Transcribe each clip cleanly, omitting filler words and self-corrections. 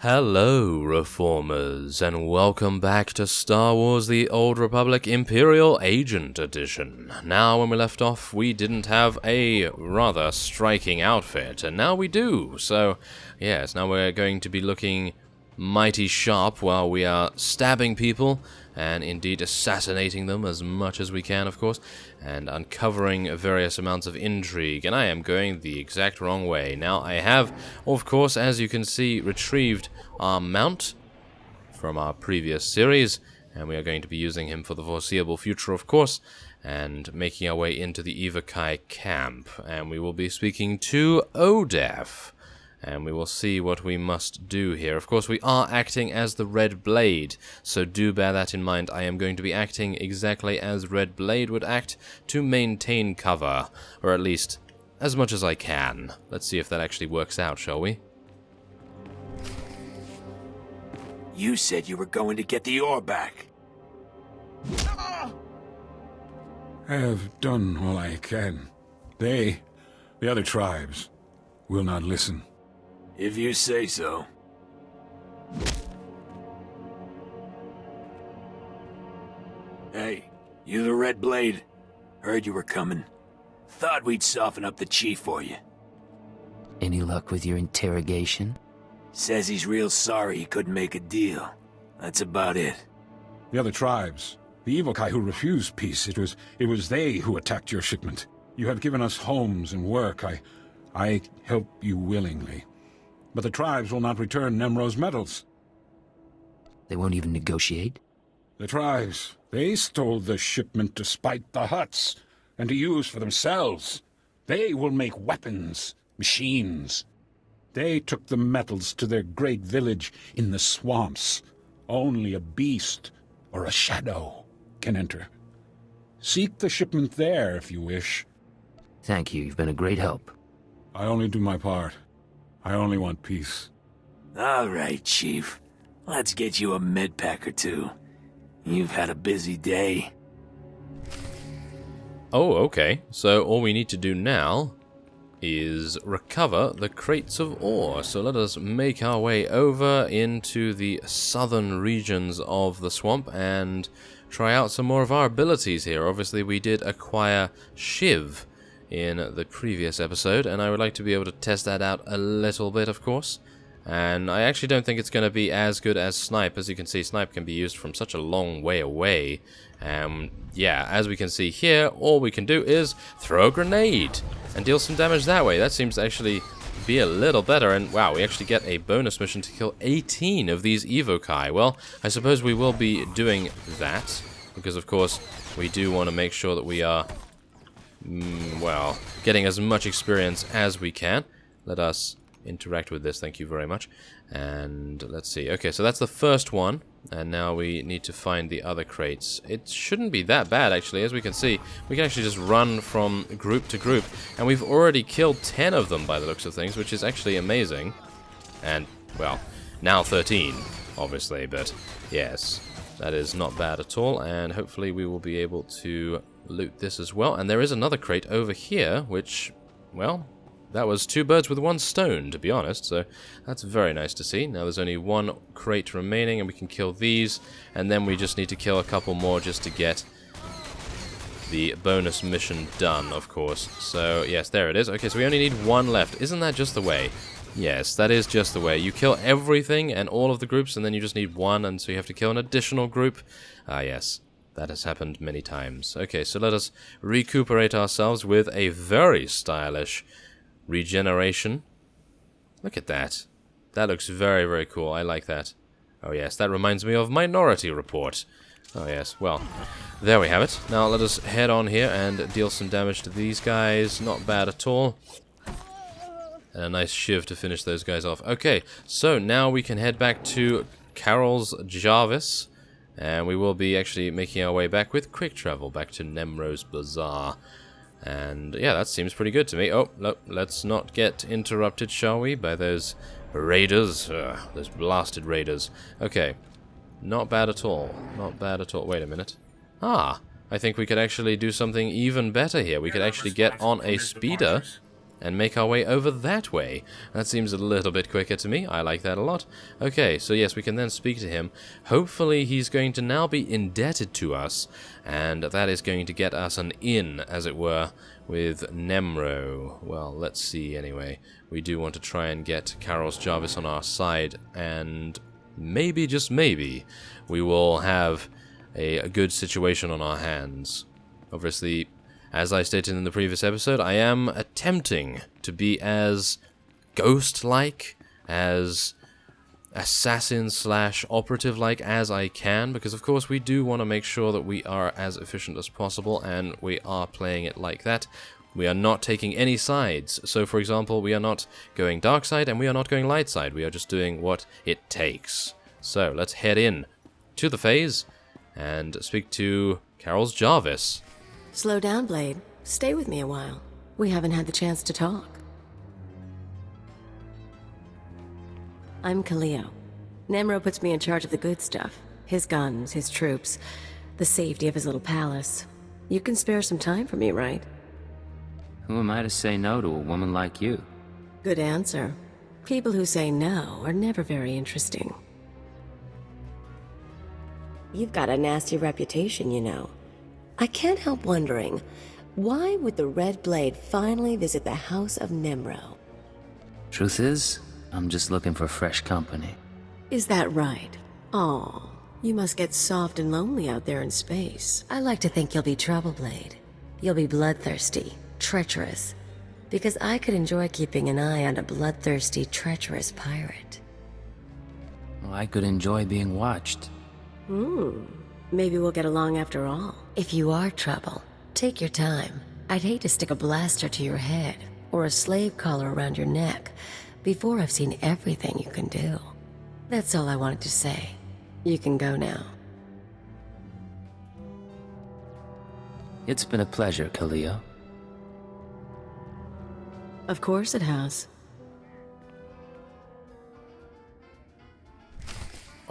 Hello, Reformers, and welcome back to Star Wars The Old Republic Imperial Agent Edition. Now, when we left off, we didn't have a rather striking outfit, and now we do. So, yes, now we're going to be looking mighty sharp while we are stabbing people, and indeed assassinating them as much as we can, of course, and uncovering various amounts of intrigue. And I am going the exact wrong way. Now, I have, of course, as you can see, retrieved our mount from our previous series, and we are going to be using him for the foreseeable future, of course, and making our way into the Evokai camp. And we will be speaking to Odef, and we will see what we must do here. Of course, we are acting as the Red Blade, so do bear that in mind. I am going to be acting exactly as Red Blade would act to maintain cover, or at least as much as I can. Let's see if that actually works out, shall we? You said you were going to get the ore back. I have done all I can. They, the other tribes, will not listen. If you say so. Hey, you the Red Blade? Heard you were coming. Thought we'd soften up the chief for you. Any luck with your interrogation? Says he's real sorry he couldn't make a deal. That's about it. The other tribes, the Evokai who refused peace, it was they who attacked your shipment. You have given us homes and work. I help you willingly. But the tribes will not return Nemro's medals. They won't even negotiate? The tribes, they stole the shipment to spite the Hutts, and to use for themselves. They will make weapons, machines. They took the metals to their great village in the swamps. Only a beast or a shadow can enter. Seek the shipment there if you wish. Thank you, you've been a great help. I only do my part. I only want peace. All right, Chief. Let's get you a med pack or two. You've had a busy day. Oh, okay. So all we need to do now is recover the crates of ore. So let us make our way over into the southern regions of the swamp and try out some more of our abilities here. Obviously, we did acquire Shiv in the previous episode, and I would like to be able to test that out a little bit, of course. And I actually don't think it's going to be as good as Snipe. As you can see, Snipe can be used from such a long way away. Yeah, as we can see here, all we can do is throw a grenade and deal some damage that way. That seems to actually be a little better, and wow, we actually get a bonus mission to kill 18 of these Evokai. Well, I suppose we will be doing that, because of course we do want to make sure that we are well, getting as much experience as we can. Let us interact with this, thank you very much. And let's see, okay, so that's the first one, and now we need to find the other crates. It shouldn't be that bad, actually. As we can see, we can actually just run from group to group, and we've already killed 10 of them by the looks of things, which is actually amazing. And, well, now 13, obviously, but yes, that is not bad at all, and hopefully we will be able to loot this as well. And there is another crate over here, which, well, that was two birds with one stone, to be honest, so that's very nice to see. Now there's only one crate remaining, and we can kill these, and then we just need to kill a couple more just to get the bonus mission done, of course. So, yes, there it is. Okay, so we only need one left. Isn't that just the way? Yes, that is just the way. You kill everything and all of the groups, and then you just need one, and so you have to kill an additional group. Ah, yes. That has happened many times. Okay, so let us recuperate ourselves with a very stylish regeneration. Look at that. That looks very, very cool. I like that. Oh yes, that reminds me of Minority Report. Oh yes, well, there we have it. Now let us head on here and deal some damage to these guys. Not bad at all. And a nice shiv to finish those guys off. Okay, so now we can head back to Carol's Jarvis. And we will be actually making our way back with quick travel back to Nemro's Bazaar. And yeah, that seems pretty good to me. Oh, no, let's not get interrupted, shall we, by those raiders. Those blasted raiders. Okay, not bad at all. Not bad at all. Wait a minute. Ah, I think we could actually do something even better here. We could actually get on a speeder and make our way over that way. That seems a little bit quicker to me. I like that a lot. Okay, so yes, we can then speak to him. Hopefully he's going to now be indebted to us, and that is going to get us an in, as it were, with Nemro. Well, let's see anyway. We do want to try and get Carol's Jarvis on our side, and maybe, just maybe, we will have a good situation on our hands. Obviously, as I stated in the previous episode, I am attempting to be as ghost-like, as assassin/operative-like as I can, because of course we do want to make sure that we are as efficient as possible, and we are playing it like that. We are not taking any sides. So, for example, we are not going dark side, and we are not going light side. We are just doing what it takes. So, let's head in to the phase and speak to Carol's Jarvis. Slow down, Blade. Stay with me a while. We haven't had the chance to talk. I'm Kaleo. Nemro puts me in charge of the good stuff. His guns, his troops, the safety of his little palace. You can spare some time for me, right? Who am I to say no to a woman like you? Good answer. People who say no are never very interesting. You've got a nasty reputation, you know. I can't help wondering, why would the Red Blade finally visit the House of Nemro? Truth is, I'm just looking for fresh company. Is that right? Aw, you must get soft and lonely out there in space. I like to think you'll be trouble, Blade. You'll be bloodthirsty, treacherous. Because I could enjoy keeping an eye on a bloodthirsty, treacherous pirate. Well, I could enjoy being watched. Maybe we'll get along after all. If you are trouble, take your time. I'd hate to stick a blaster to your head, or a slave collar around your neck, before I've seen everything you can do. That's all I wanted to say. You can go now. It's been a pleasure, Kaleo. Of course it has.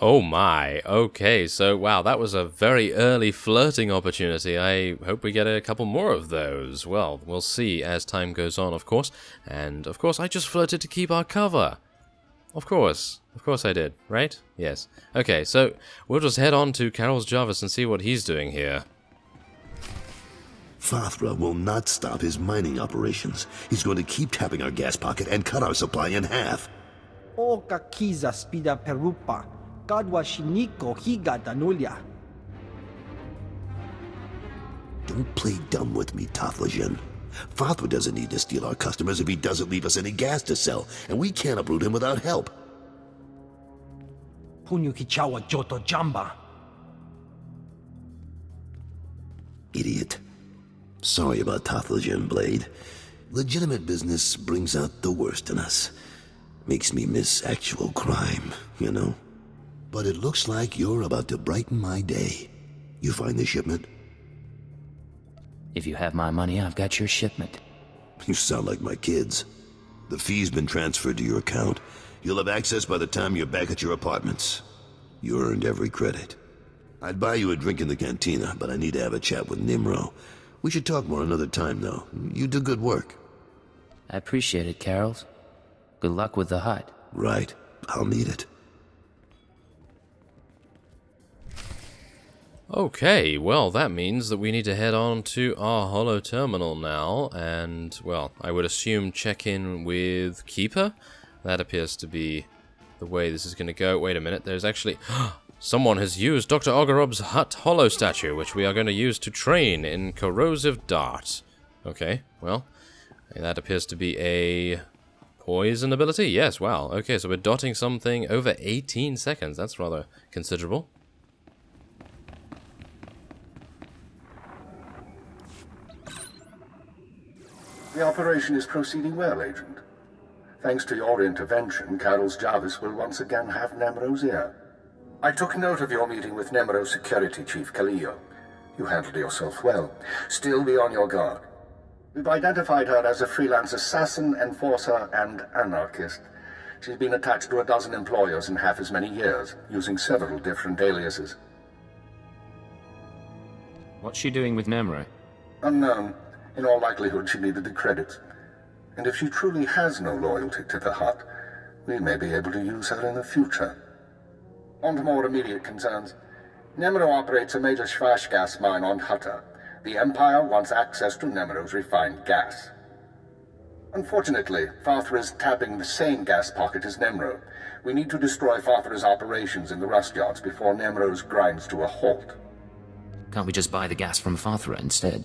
Oh my, okay, so wow, that was a very early flirting opportunity. I hope we get a couple more of those. Well, we'll see as time goes on, of course. And of course, I just flirted to keep our cover. Of course I did, right? Yes. Okay, so we'll just head on to Carol's Jarvis and see what he's doing here. Fathra will not stop his mining operations. He's going to keep tapping our gas pocket and cut our supply in half. O kakiza spida perupa. Gadwa shiniko higa danulia. Don't play dumb with me, Taflajan. Fathra doesn't need to steal our customers if he doesn't leave us any gas to sell, and we can't uproot him without help. Punyuki chawa joto jamba. Idiot. Sorry about Taflajan, Blade. Legitimate business brings out the worst in us. Makes me miss actual crime, you know? But it looks like you're about to brighten my day. You find the shipment? If you have my money, I've got your shipment. You sound like my kids. The fee's been transferred to your account. You'll have access by the time you're back at your apartments. You earned every credit. I'd buy you a drink in the cantina, but I need to have a chat with Nimro. We should talk more another time, though. You do good work. I appreciate it, Carols. Good luck with the hut. Right. I'll need it. Okay, well, that means that we need to head on to our holo terminal now, and, well, I would assume check in with Keeper. That appears to be the way this is going to go. Wait a minute, there's actually... Someone has used Dr. Ogorob's hut holo statue, which we are going to use to train in corrosive dart. Okay, well, that appears to be a poison ability. Yes, wow. Okay, so we're dotting something over 18 seconds. That's rather considerable. The operation is proceeding well, Agent. Thanks to your intervention, Carol's Jarvis will once again have Nemro's ear. I took note of your meeting with Nemro's security chief, Kaleo. You handled yourself well. Still be on your guard. We've identified her as a freelance assassin, enforcer, and anarchist. She's been attached to a dozen employers in half as many years, using several different aliases. What's she doing with Nemro? Unknown. In all likelihood, she needed the credits. And if she truly has no loyalty to the Hutt, we may be able to use her in the future. On to more immediate concerns. Nemero operates a major Schwash gas mine on Hutta. The Empire wants access to Nemero's refined gas. Unfortunately, Farthra is tapping the same gas pocket as Nemero. We need to destroy Farthra's operations in the rust yards before Nemero's grinds to a halt. Can't we just buy the gas from Farthra instead?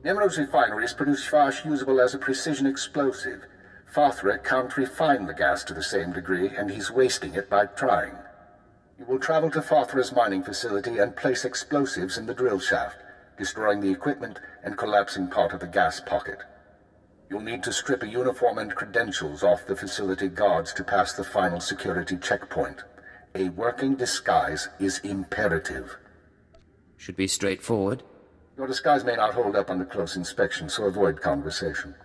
Nemero's refineries produce Schwash usable as a precision explosive. Farthra can't refine the gas to the same degree, and he's wasting it by trying. You will travel to Farthra's mining facility and place explosives in the drill shaft, destroying the equipment and collapsing part of the gas pocket. You'll need to strip a uniform and credentials off the facility guards to pass the final security checkpoint. A working disguise is imperative. Should be straightforward. Your disguise may not hold up under close inspection, so avoid conversation.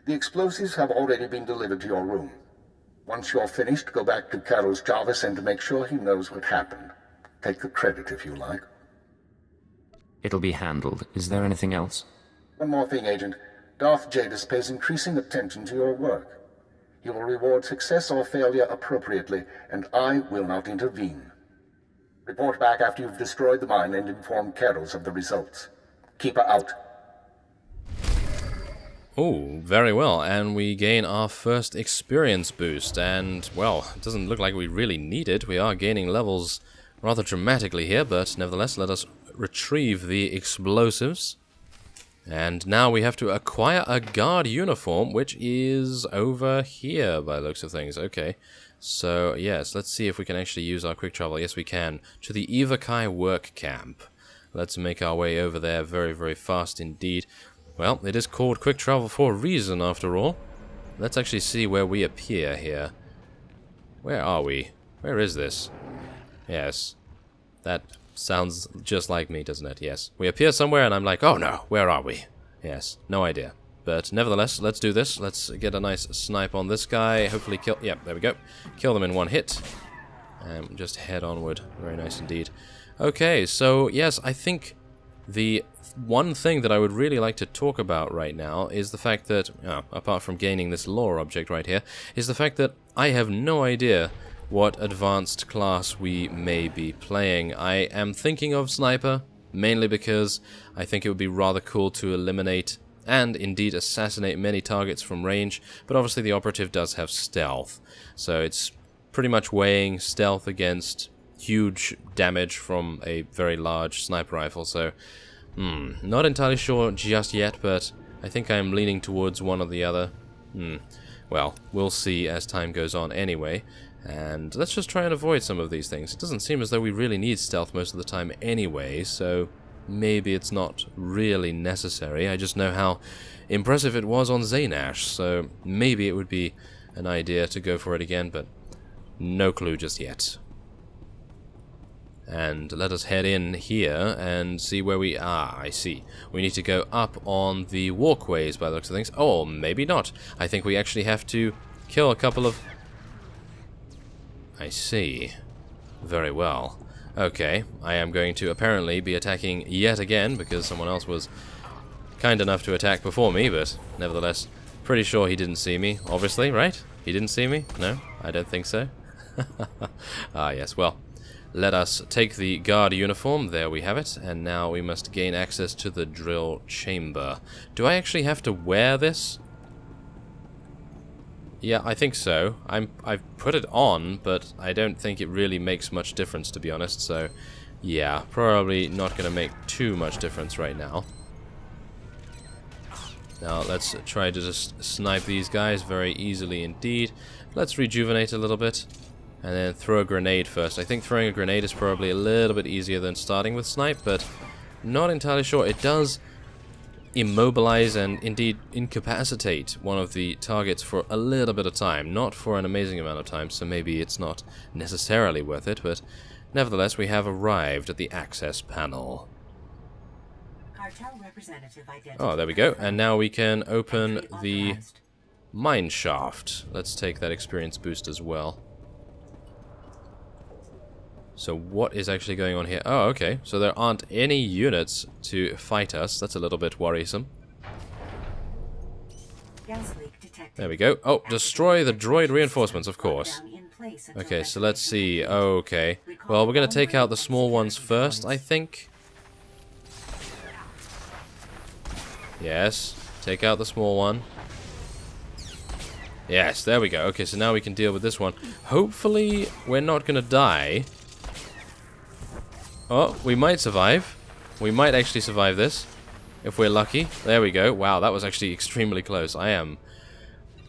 The explosives have already been delivered to your room. Once you're finished, go back to Carol's Jarvis and make sure he knows what happened. Take the credit if you like. It'll be handled. Is there anything else? One more thing, Agent. Darth Jadis pays increasing attention to your work. He will reward success or failure appropriately, and I will not intervene. Report back after you've destroyed the mine and inform Carols of the results. Keep her out. Oh, very well, and we gain our first experience boost, and, well, it doesn't look like we really need it. We are gaining levels rather dramatically here, but nevertheless, let us retrieve the explosives. And now we have to acquire a guard uniform, which is over here by the looks of things. Okay, so yes, let's see if we can actually use our quick travel. Yes, we can. To the Evakai work camp. Let's make our way over there very, very fast indeed. Well, it is called quick travel for a reason, after all. Let's actually see where we appear here. Where are we? Where is this? Yes, that sounds just like me, doesn't it? Yes. We appear somewhere and I'm like, oh no, where are we? Yes, no idea. But nevertheless, let's do this. Let's get a nice snipe on this guy. Hopefully kill... yeah, there we go. Kill them in one hit. And just head onward. Very nice indeed. Okay, so yes, I think the one thing that I would really like to talk about right now is the fact that, apart from gaining this lore object right here, is the fact that I have no idea what advanced class we may be playing. I am thinking of Sniper, mainly because I think it would be rather cool to eliminate and indeed assassinate many targets from range, but obviously the operative does have stealth, so it's pretty much weighing stealth against huge damage from a very large sniper rifle, so not entirely sure just yet, but I think I'm leaning towards one or the other. Well, we'll see as time goes on anyway. And let's just try and avoid some of these things. It doesn't seem as though we really need stealth most of the time anyway, so maybe it's not really necessary. I just know how impressive it was on Zaynash, so maybe it would be an idea to go for it again, but no clue just yet. And let us head in here and see where we are. I see. We need to go up on the walkways by the looks of things. Oh, maybe not. I think we actually have to kill a couple of... I see. Very well. Okay, I am going to apparently be attacking yet again because someone else was kind enough to attack before me, but nevertheless, pretty sure he didn't see me, obviously, right? He didn't see me? No, I don't think so. Ah, yes, well, let us take the guard uniform, there we have it, and now we must gain access to the drill chamber. Do I actually have to wear this? Yeah, I think so. I've put it on, but I don't think it really makes much difference, to be honest, so yeah, probably not going to make too much difference right now. Now, let's try to just snipe these guys very easily indeed. Let's rejuvenate a little bit, and then throw a grenade first. I think throwing a grenade is probably a little bit easier than starting with snipe, but not entirely sure. It does immobilize and indeed incapacitate one of the targets for a little bit of time, not for an amazing amount of time, so maybe it's not necessarily worth it, but nevertheless we have arrived at the access panel. Oh, there we go, and now we can open the mine shaft. Let's take that experience boost as well. So what is actually going on here? Oh, okay. So there aren't any units to fight us. That's a little bit worrisome. There we go. Oh, destroy the droid reinforcements, of course. Okay, so let's see. Okay. Well, we're going to take out the small ones first, I think. Yes. Take out the small one. Yes, there we go. Okay, so now we can deal with this one. Hopefully, we're not going to die. Oh, we might survive. We might actually survive this. If we're lucky. There we go. Wow, that was actually extremely close. I am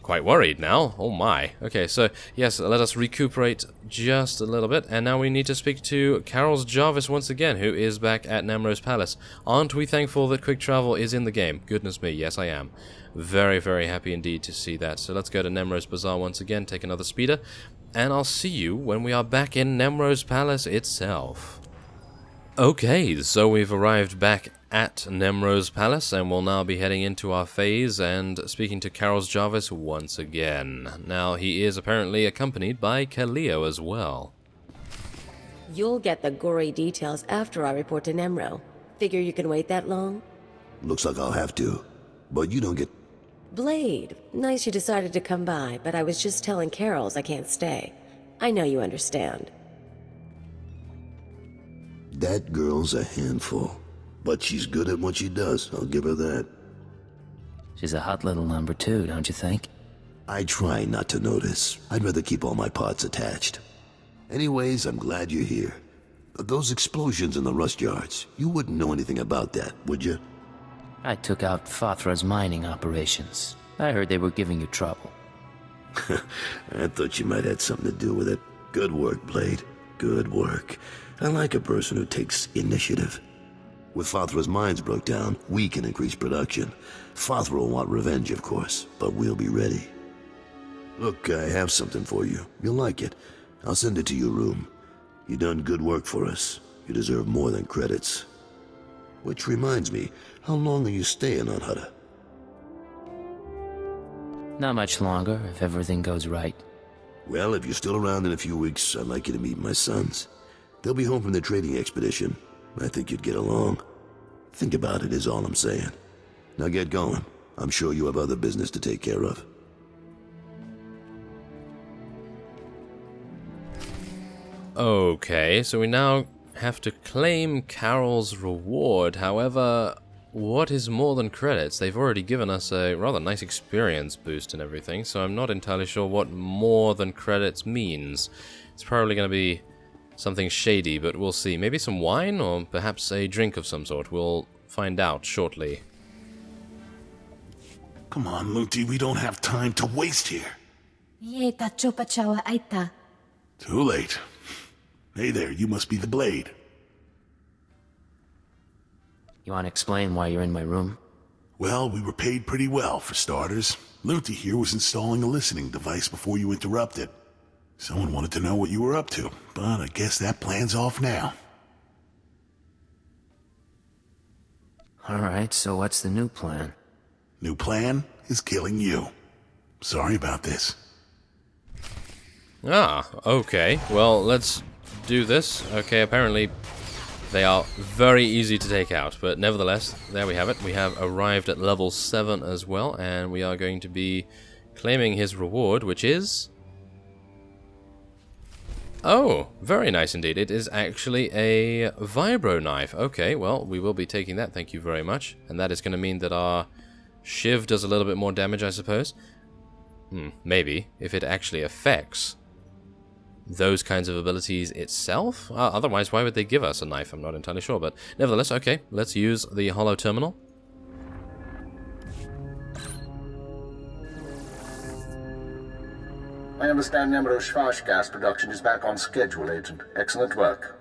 quite worried now. Oh my. Okay, so yes, let us recuperate just a little bit. And now we need to speak to Carol's Jarvis once again, who is back at Nemro's Palace. Aren't we thankful that quick travel is in the game? Goodness me, yes I am. Very, very happy indeed to see that. So let's go to Nemro's Bazaar once again, take another speeder. And I'll see you when we are back in Nemro's Palace itself. Okay, so we've arrived back at Nemro's Palace, and we'll now be heading into our phase and speaking to Carol's Jarvis once again. Now, he is apparently accompanied by Kaleo as well. You'll get the gory details after I report to Nemro. Figure you can wait that long? Looks like I'll have to. But you don't get... Blade, nice you decided to come by, but I was just telling Carol's I can't stay. I know you understand. That girl's a handful. But she's good at what she does, I'll give her that. She's a hot little number too, don't you think? I try not to notice. I'd rather keep all my parts attached. Anyways, I'm glad you're here. Those explosions in the rust yards, you wouldn't know anything about that, would you? I took out Fathra's mining operations. I heard they were giving you trouble. I thought you might have something to do with it. Good work, Blade. Good work. I like a person who takes initiative. With Fathra's mines broke down, we can increase production. Fathra will want revenge, of course, but we'll be ready. Look, I have something for you. You'll like it. I'll send it to your room. You done good work for us. You deserve more than credits. Which reminds me, how long are you staying on Hutta? Not much longer, if everything goes right. Well, if you're still around in a few weeks, I'd like you to meet my sons. They'll be home from their trading expedition. I think you'd get along. Think about it is all I'm saying. Now get going. I'm sure you have other business to take care of. Okay, so we now have to claim Carol's reward. However, what is more than credits? They've already given us a rather nice experience boost and everything, so I'm not entirely sure what more than credits means. It's probably going to be something shady, but we'll see. Maybe some wine, or perhaps a drink of some sort. We'll find out shortly. Come on, Luti, we don't have time to waste here. Too late. Hey there, you must be the Blade. You want to explain why you're in my room? Well, we were paid pretty well, for starters. Luti here was installing a listening device before you interrupted. Someone wanted to know what you were up to, but I guess that plan's off now. Alright, so what's the new plan? New plan is killing you. Sorry about this. Ah, okay. Well, let's do this. Okay, apparently they are very easy to take out, but nevertheless, there we have it. We have arrived at level 7 as well, and we are going to be claiming his reward, which is... Oh, very nice indeed. It is actually a vibro knife. Okay, well, we will be taking that, thank you very much. And that is going to mean that our shiv does a little bit more damage, I suppose. Maybe, if it actually affects those kinds of abilities itself. Otherwise, why would they give us a knife? I'm not entirely sure, but nevertheless, okay, let's use the holo terminal. I understand Nemro Shvash gas production is back on schedule, Agent. Excellent work.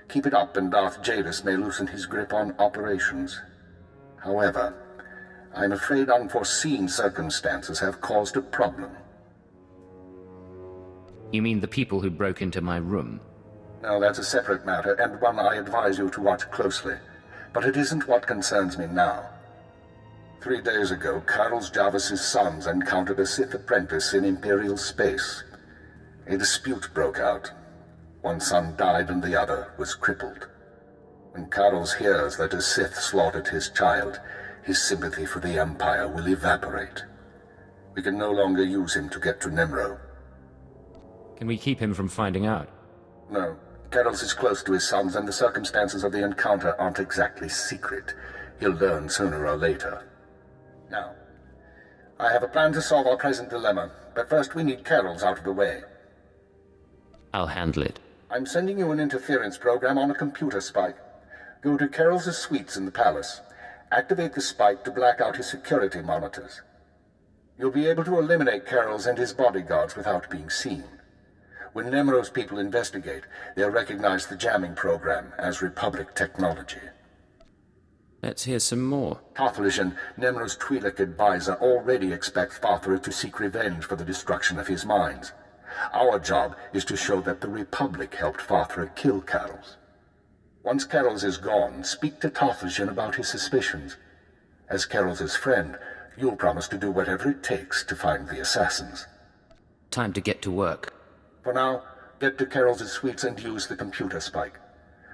Keep it up and Darth Jadis may loosen his grip on operations. However, I'm afraid unforeseen circumstances have caused a problem. You mean the people who broke into my room? No, that's a separate matter, and one I advise you to watch closely. But it isn't what concerns me now. 3 days ago, Carol's Jarvis's sons encountered a Sith apprentice in Imperial space. A dispute broke out. One son died and the other was crippled. When Carol's hears that a Sith slaughtered his child, his sympathy for the Empire will evaporate. We can no longer use him to get to Nemro. Can we keep him from finding out? No. Carols is close to his sons, and the circumstances of the encounter aren't exactly secret. He'll learn sooner or later. Now, I have a plan to solve our present dilemma, but first we need Carols out of the way. I'll handle it. I'm sending you an interference program on a computer spike. Go to Carols' suites in the palace. Activate the spike to black out his security monitors. You'll be able to eliminate Carols and his bodyguards without being seen. When Nemro's people investigate, they'll recognize the jamming program as Republic technology. Let's hear some more. Tothlishan, Nemro's Twi'lek advisor, already expects Father to seek revenge for the destruction of his mines. Our job is to show that the Republic helped Father kill Carols. Once Carols is gone, speak to Tothlishan about his suspicions. As Carols' friend, you'll promise to do whatever it takes to find the assassins. Time to get to work. For now, get to Carols' suites and use the computer spike.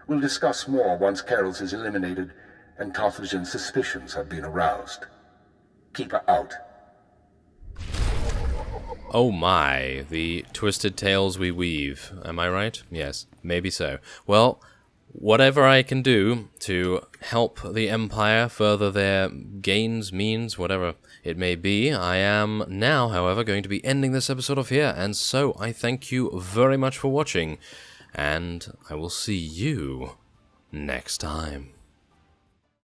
We'll discuss more once Carols is eliminated and Tothlishan's suspicions have been aroused. Keep her out. Oh my, the twisted tales we weave. Am I right? Yes, maybe so. Well, whatever I can do to help the Empire further their gains, means, whatever it may be, I am now, however, going to be ending this episode off here, and so I thank you very much for watching, and I will see you next time.